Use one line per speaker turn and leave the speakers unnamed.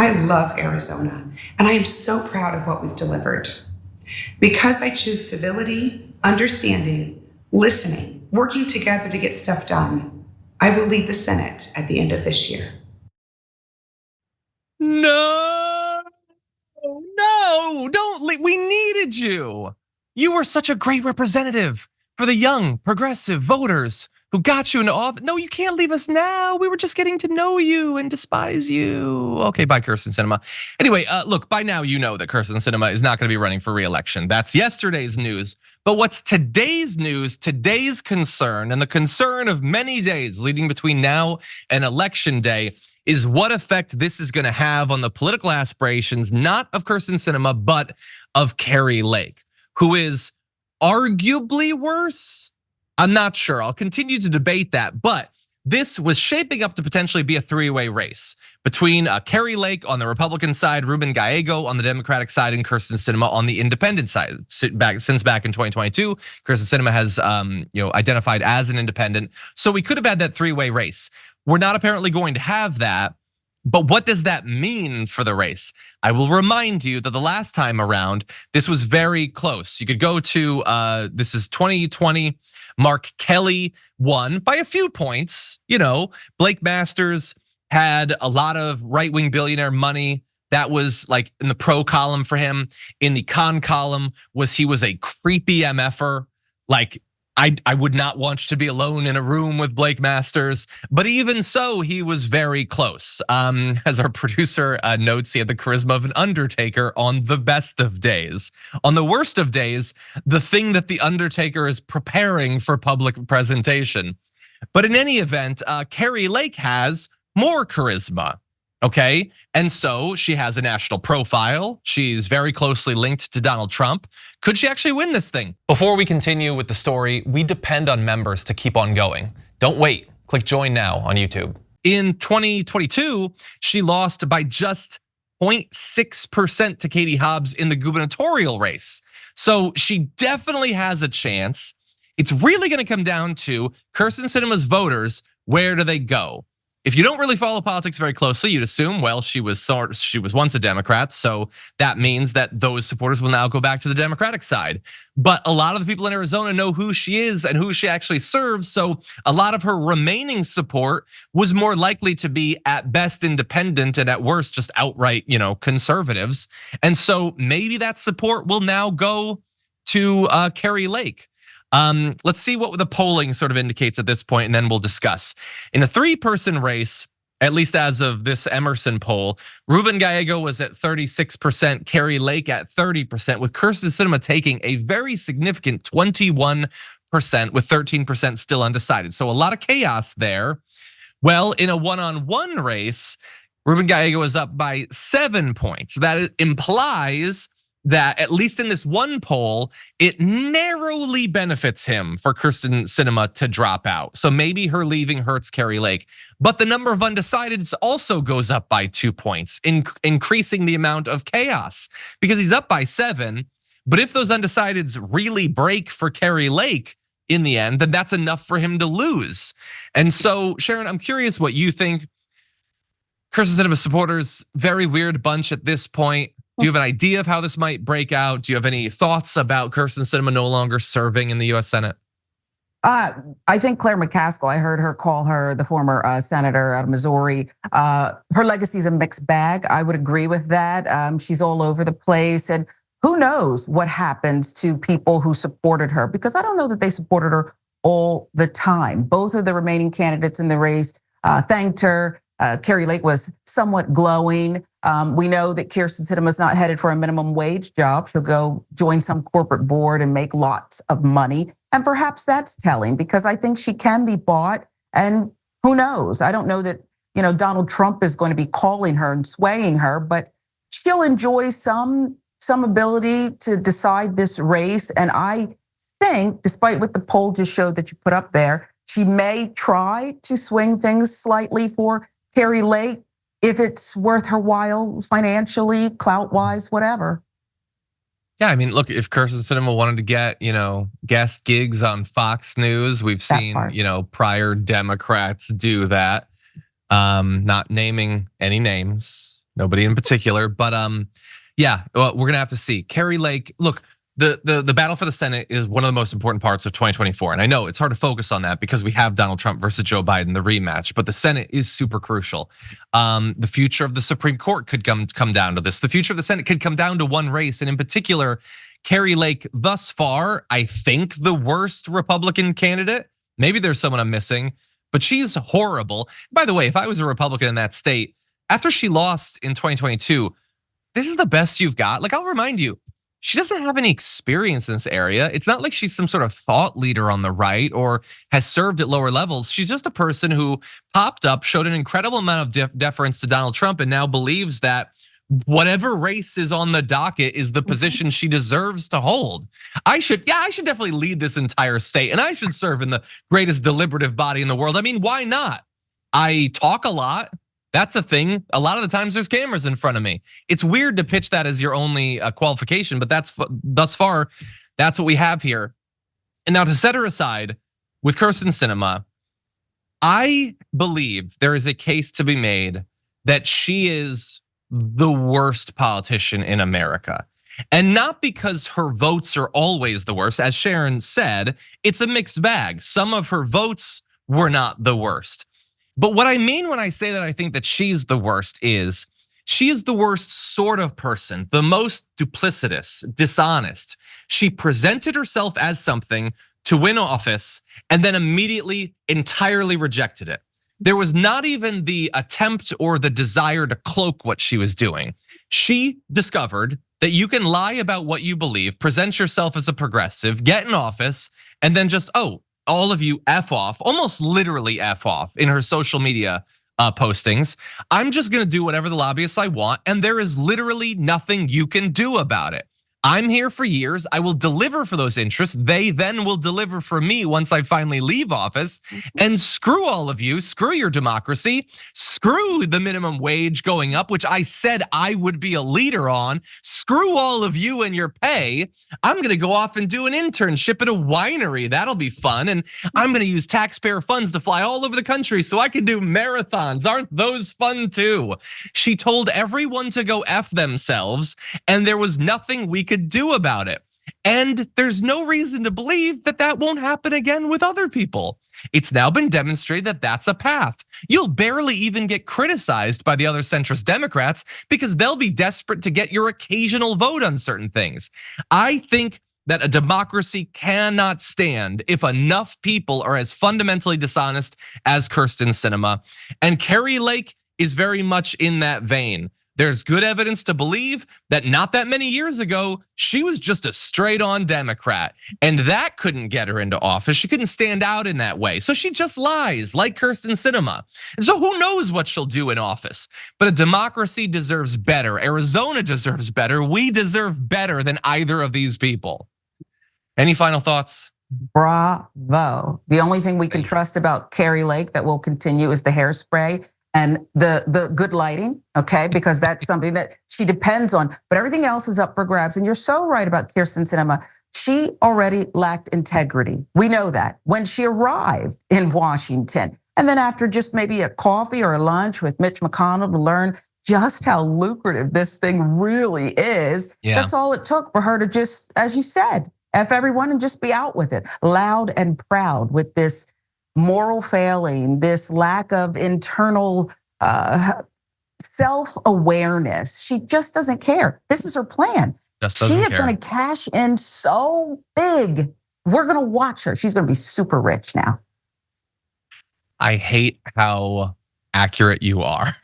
I love Arizona, and I am so proud of what we've delivered. Because I choose civility, understanding, listening, working together to get stuff done, I will leave the Senate at the end of this year.
No, don't leave. We needed you. You were such a great representative for the young progressive voters who got you into office. No, you can't leave us now. We were just getting to know you and despise you. Okay, bye, Kyrsten Sinema. Anyway, look, by now you know that Kyrsten Sinema is not going to be running for re-election. That's yesterday's news. But what's today's news, today's concern, and the concern of many days leading between now and election day is what effect this is going to have on the political aspirations, not of Kyrsten Sinema, but of Kari Lake, who is arguably worse. I'm not sure. I'll continue to debate that, but this was shaping up to potentially be a three-way race between Kari Lake on the Republican side, Ruben Gallego on the Democratic side, and Kyrsten Sinema on the independent side. Since back in 2022, Kyrsten Sinema has identified as an independent. So we could have had that three-way race. We're not apparently going to have that. But what does that mean for the race? I will remind you that the last time around, this was very close. You could go to, this is 2020, Mark Kelly won by a few points. Blake Masters had a lot of right-wing billionaire money. That was like in the pro column for him. In the con column he was a creepy MFer. Like, I would not want to be alone in a room with Blake Masters, but even so, he was very close. As our producer notes, he had the charisma of an Undertaker on the best of days. On the worst of days, the thing that the Undertaker is preparing for public presentation. But in any event, Kari Lake has more charisma. Okay, and so she has a national profile. She's very closely linked to Donald Trump. Could she actually win this thing? Before we continue with the story, we depend on members to keep on going. Don't wait, click join now on YouTube. In 2022, she lost by just 0.6% to Katie Hobbs in the gubernatorial race. So she definitely has a chance. It's really gonna come down to Kyrsten Sinema's voters. Where do they go? If you don't really follow politics very closely, you'd assume, well, she was once a Democrat, so that means that those supporters will now go back to the Democratic side. But a lot of the people in Arizona know who she is and who she actually serves, so a lot of her remaining support was more likely to be at best independent and at worst just outright, conservatives. And so maybe that support will now go to Kari Lake. Let's see what the polling sort of indicates at this point, and then we'll discuss. In a three-person race, at least as of this Emerson poll, Ruben Gallego was at 36%, Kari Lake at 30%, with Kyrsten Sinema taking a very significant 21%, with 13% still undecided. So a lot of chaos there. Well, in a one-on-one race, Ruben Gallego is up by 7 points. That implies that at least in this one poll, it narrowly benefits him for Kyrsten Sinema to drop out. So maybe her leaving hurts Kari Lake, but the number of undecideds also goes up by 2 points, increasing the amount of chaos because he's up by 7. But if those undecideds really break for Kari Lake in the end, then that's enough for him to lose. And so, Sharon, I'm curious what you think. Kyrsten Sinema supporters, very weird bunch at this point. Do you have an idea of how this might break out? Do you have any thoughts about Kyrsten Sinema no longer serving in the US Senate?
I think Claire McCaskill, I heard her call her the former senator out of Missouri. Her legacy is a mixed bag. I would agree with that. She's all over the place. And who knows what happens to people who supported her, because I don't know that they supported her all the time. Both of the remaining candidates in the race thanked her. Kari Lake was somewhat glowing. We know that Kyrsten Sinema is not headed for a minimum wage job. She'll go join some corporate board and make lots of money. And perhaps that's telling, because I think she can be bought. And who knows? I don't know that, Donald Trump is going to be calling her and swaying her, but she'll enjoy some ability to decide this race. And I think, despite what the poll just showed that you put up there, she may try to swing things slightly for Kari Lake, if it's worth her while financially, clout-wise, whatever.
Yeah, I mean, look, if Kyrsten Sinema wanted to get, guest gigs on Fox News, we've seen, prior Democrats do that. Not naming any names, nobody in particular. But yeah, well, we're gonna have to see. Kari Lake, look, the battle for the Senate is one of the most important parts of 2024. And I know it's hard to focus on that because we have Donald Trump versus Joe Biden, the rematch, but the Senate is super crucial. The future of the Supreme Court could come down to this. The future of the Senate could come down to one race. And in particular, Kari Lake, thus far, I think the worst Republican candidate. Maybe there's someone I'm missing, but she's horrible. By the way, if I was a Republican in that state, after she lost in 2022, this is the best you've got. Like, I'll remind you, she doesn't have any experience in this area. It's not like she's some sort of thought leader on the right or has served at lower levels. She's just a person who popped up, showed an incredible amount of deference to Donald Trump, and now believes that whatever race is on the docket is the position she deserves to hold. I should definitely lead this entire state, and I should serve in the greatest deliberative body in the world. I mean, why not? I talk a lot. That's a thing. A lot of the times there's cameras in front of me. It's weird to pitch that as your only qualification, but thus far, that's what we have here. And now to set her aside with Kyrsten Sinema, I believe there is a case to be made that she is the worst politician in America. And not because her votes are always the worst. As Sharon said, it's a mixed bag. Some of her votes were not the worst. But what I mean when I say that I think that she's the worst is she is the worst sort of person, the most duplicitous, dishonest. She presented herself as something to win office and then immediately entirely rejected it. There was not even the attempt or the desire to cloak what she was doing. She discovered that you can lie about what you believe, present yourself as a progressive, get in office, and then just, all of you F off, almost literally F off in her social media postings. I'm just gonna do whatever the lobbyists I want, and there is literally nothing you can do about it. I'm here for years. I will deliver for those interests. They then will deliver for me once I finally leave office. And screw all of you, screw your democracy, screw the minimum wage going up, which I said I would be a leader on. Screw all of you and your pay. I'm gonna go off and do an internship at a winery. That'll be fun. And I'm gonna use taxpayer funds to fly all over the country so I can do marathons. Aren't those fun too? She told everyone to go F themselves, and there was nothing we could do about it. And there's no reason to believe that that won't happen again with other people. It's now been demonstrated that that's a path. You'll barely even get criticized by the other centrist Democrats because they'll be desperate to get your occasional vote on certain things. I think that a democracy cannot stand if enough people are as fundamentally dishonest as Kyrsten Sinema. And Kari Lake is very much in that vein. There's good evidence to believe that not that many years ago, she was just a straight on Democrat. And that couldn't get her into office. She couldn't stand out in that way. So she just lies like Kyrsten Sinema. And so who knows what she'll do in office? But a democracy deserves better. Arizona deserves better. We deserve better than either of these people. Any final thoughts?
Bravo. The only thing we can trust about Kari Lake that will continue is the hairspray and the good lighting, okay? Because that's something that she depends on. But everything else is up for grabs. And you're so right about Kyrsten Sinema. She already lacked integrity. We know that when she arrived in Washington. And then after just maybe a coffee or a lunch with Mitch McConnell to learn just how lucrative this thing really is. Yeah. That's all it took for her to just, as you said, F everyone and just be out with it. Loud and proud with this moral failing, this lack of internal self-awareness. She just doesn't care. This is her plan. She is going to cash in so big. We're going to watch her. She's going to be super rich now.
I hate how accurate you are.